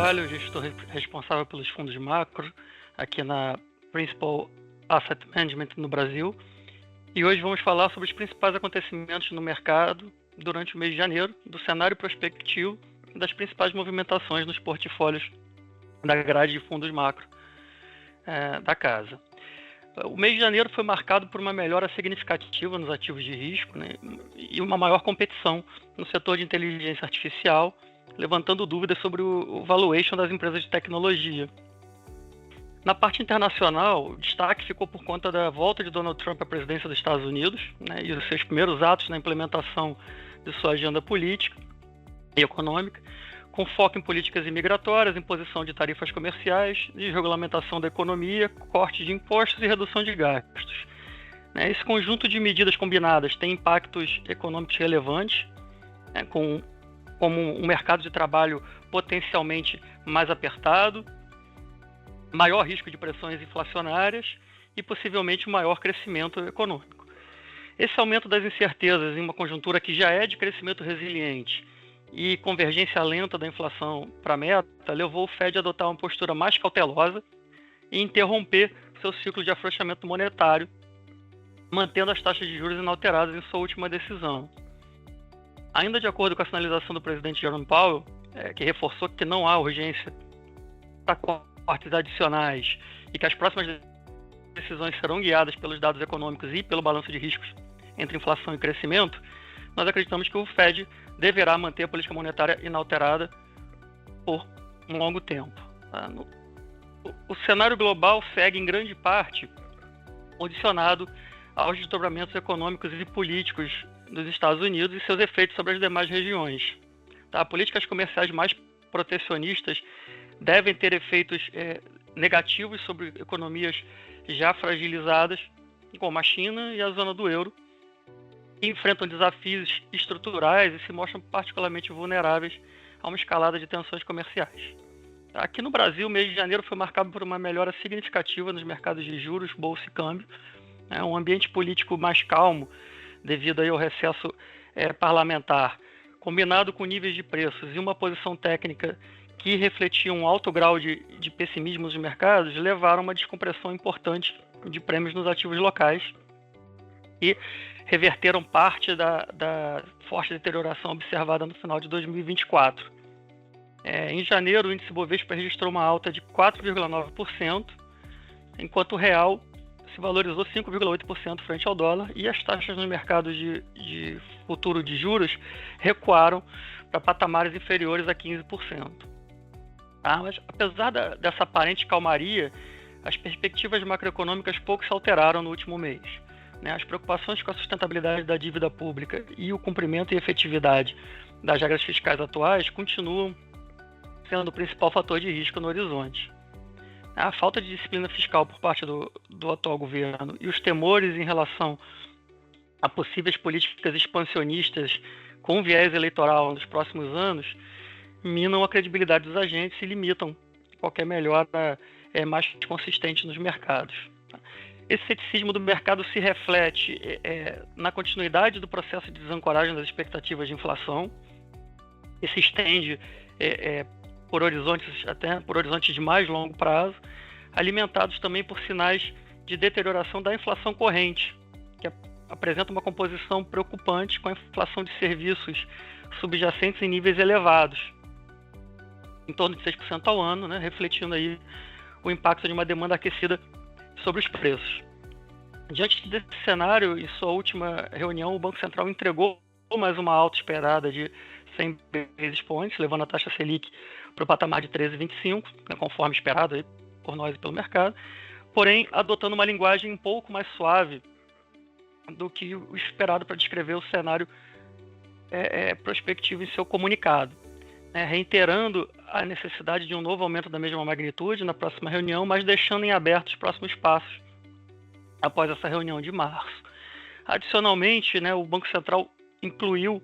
Carvalho, gestor responsável pelos fundos macro aqui na Principal Asset Management no Brasil. E hoje vamos falar sobre os principais acontecimentos no mercado durante o mês de janeiro, do cenário prospectivo e das principais movimentações nos portfólios da grade de fundos macro da casa. O mês de janeiro foi marcado por uma melhora significativa nos ativos de risco, né, e uma maior competição no setor de inteligência artificial, levantando dúvidas sobre o valuation das empresas de tecnologia. Na parte internacional, o destaque ficou por conta da volta de Donald Trump à presidência dos Estados Unidos, né, e os seus primeiros atos na implementação de sua agenda política e econômica, com foco em políticas imigratórias, imposição de tarifas comerciais, desregulamentação da economia, corte de impostos e redução de gastos. Esse conjunto de medidas combinadas tem impactos econômicos relevantes, como um mercado de trabalho potencialmente mais apertado, maior risco de pressões inflacionárias e possivelmente maior crescimento econômico. Esse aumento das incertezas em uma conjuntura que já é de crescimento resiliente e convergência lenta da inflação para a meta levou o Fed a adotar uma postura mais cautelosa e interromper seu ciclo de afrouxamento monetário, mantendo as taxas de juros inalteradas em sua última decisão. Ainda de acordo com a sinalização do presidente Jerome Powell, que reforçou que não há urgência para cortes adicionais e que as próximas decisões serão guiadas pelos dados econômicos e pelo balanço de riscos entre inflação e crescimento, nós acreditamos que o Fed deverá manter a política monetária inalterada por um longo tempo. O cenário global segue em grande parte condicionado aos desdobramentos econômicos e políticos dos Estados Unidos e seus efeitos sobre as demais regiões. Políticas comerciais mais protecionistas devem ter efeitos negativos sobre economias já fragilizadas, como a China e a zona do euro, que enfrentam desafios estruturais e se mostram particularmente vulneráveis a uma escalada de tensões comerciais. Aqui no Brasil, o mês de janeiro foi marcado por uma melhora significativa nos mercados de juros, bolsa e câmbio, um ambiente político mais calmo devido aí ao recesso parlamentar, combinado com níveis de preços e uma posição técnica que refletiam um alto grau de pessimismo dos mercados, levaram a uma descompressão importante de prêmios nos ativos locais e reverteram parte da forte deterioração observada no final de 2024. Em janeiro, o índice Bovespa registrou uma alta de 4,9%, enquanto o real se valorizou 5,8% frente ao dólar e as taxas nos mercados de futuro de juros recuaram para patamares inferiores a 15%. Mas apesar dessa aparente calmaria, as perspectivas macroeconômicas pouco se alteraram no último mês. As preocupações com a sustentabilidade da dívida pública e o cumprimento e efetividade das regras fiscais atuais continuam sendo o principal fator de risco no horizonte. A falta de disciplina fiscal por parte do atual governo e os temores em relação a possíveis políticas expansionistas com viés eleitoral nos próximos anos minam a credibilidade dos agentes e limitam qualquer melhora mais consistente nos mercados. Esse ceticismo do mercado se reflete na continuidade do processo de desancoragem das expectativas de inflação, que se estende por horizontes de mais longo prazo, alimentados também por sinais de deterioração da inflação corrente, que apresenta uma composição preocupante com a inflação de serviços subjacentes em níveis elevados, em torno de 6% ao ano, refletindo aí o impacto de uma demanda aquecida sobre os preços. Diante desse cenário, em sua última reunião, o Banco Central entregou mais uma alta esperada de 100 basis points, levando a taxa Selic para o patamar de 13,25, conforme esperado aí por nós e pelo mercado, porém adotando uma linguagem um pouco mais suave do que o esperado para descrever o cenário prospectivo em seu comunicado, reiterando a necessidade de um novo aumento da mesma magnitude na próxima reunião, mas deixando em aberto os próximos passos após essa reunião de março. Adicionalmente, o Banco Central incluiu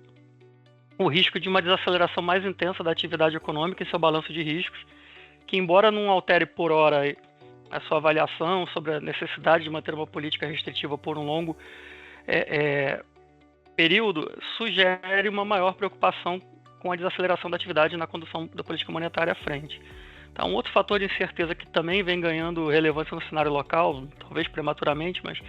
o risco de uma desaceleração mais intensa da atividade econômica em seu balanço de riscos, que, embora não altere por hora a sua avaliação sobre a necessidade de manter uma política restritiva por um longo período, sugere uma maior preocupação com a desaceleração da atividade na condução da política monetária à frente. Tá, um outro fator de incerteza que também vem ganhando relevância no cenário local, talvez prematuramente, mas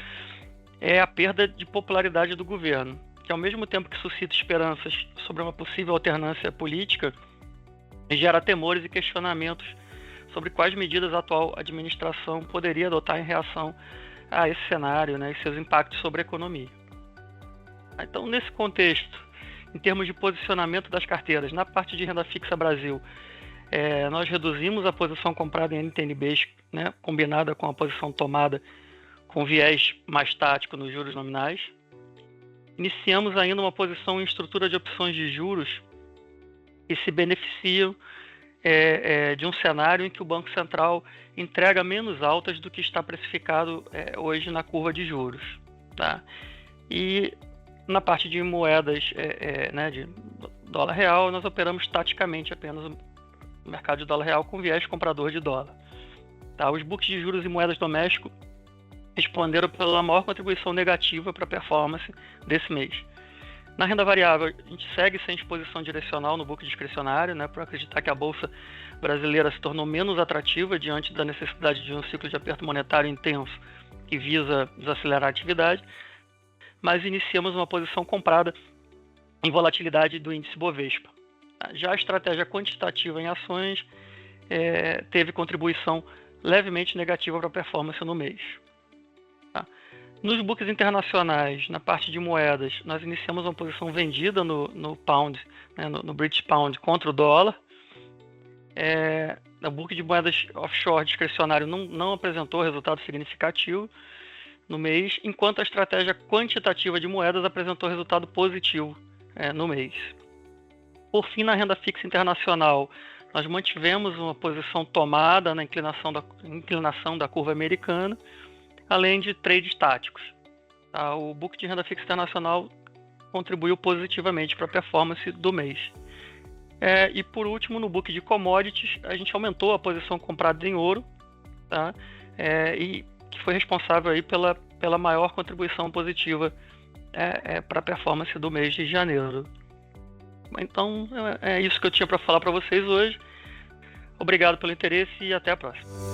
é a perda de popularidade do governo, que ao mesmo tempo que suscita esperanças sobre uma possível alternância política, gera temores e questionamentos sobre quais medidas a atual administração poderia adotar em reação a esse cenário, né, e seus impactos sobre a economia. Então, nesse contexto, em termos de posicionamento das carteiras, na parte de renda fixa Brasil, nós reduzimos a posição comprada em NTNBs, né, combinada com a posição tomada com viés mais tático nos juros nominais. Iniciamos ainda uma posição em estrutura de opções de juros que se beneficiam de um cenário em que o Banco Central entrega menos altas do que está precificado hoje na curva de juros. Tá? E na parte de moedas né, de dólar real, nós operamos taticamente apenas o mercado de dólar real com viés comprador de dólar. Tá? Os books de juros e moedas domésticos responderam pela maior contribuição negativa para a performance desse mês. Na renda variável, a gente segue sem exposição direcional no book discricionário, né, por acreditar que a Bolsa brasileira se tornou menos atrativa diante da necessidade de um ciclo de aperto monetário intenso que visa desacelerar a atividade, mas iniciamos uma posição comprada em volatilidade do índice Bovespa. Já a estratégia quantitativa em ações teve contribuição levemente negativa para a performance no mês. Tá? Nos books internacionais, na parte de moedas, nós iniciamos uma posição vendida no Pound, né, no British Pound contra o dólar. O book de moedas offshore discricionário não apresentou resultado significativo no mês, enquanto a estratégia quantitativa de moedas apresentou resultado positivo no mês. Por fim, na renda fixa internacional, nós mantivemos uma posição tomada na inclinação da curva americana, além de trades táticos. Tá? O book de renda fixa internacional contribuiu positivamente para a performance do mês. E por último, no book de commodities, a gente aumentou a posição comprada em ouro, tá? E que foi responsável aí pela maior contribuição positiva para a performance do mês de janeiro. Então, é isso que eu tinha para falar para vocês hoje. Obrigado pelo interesse e até a próxima.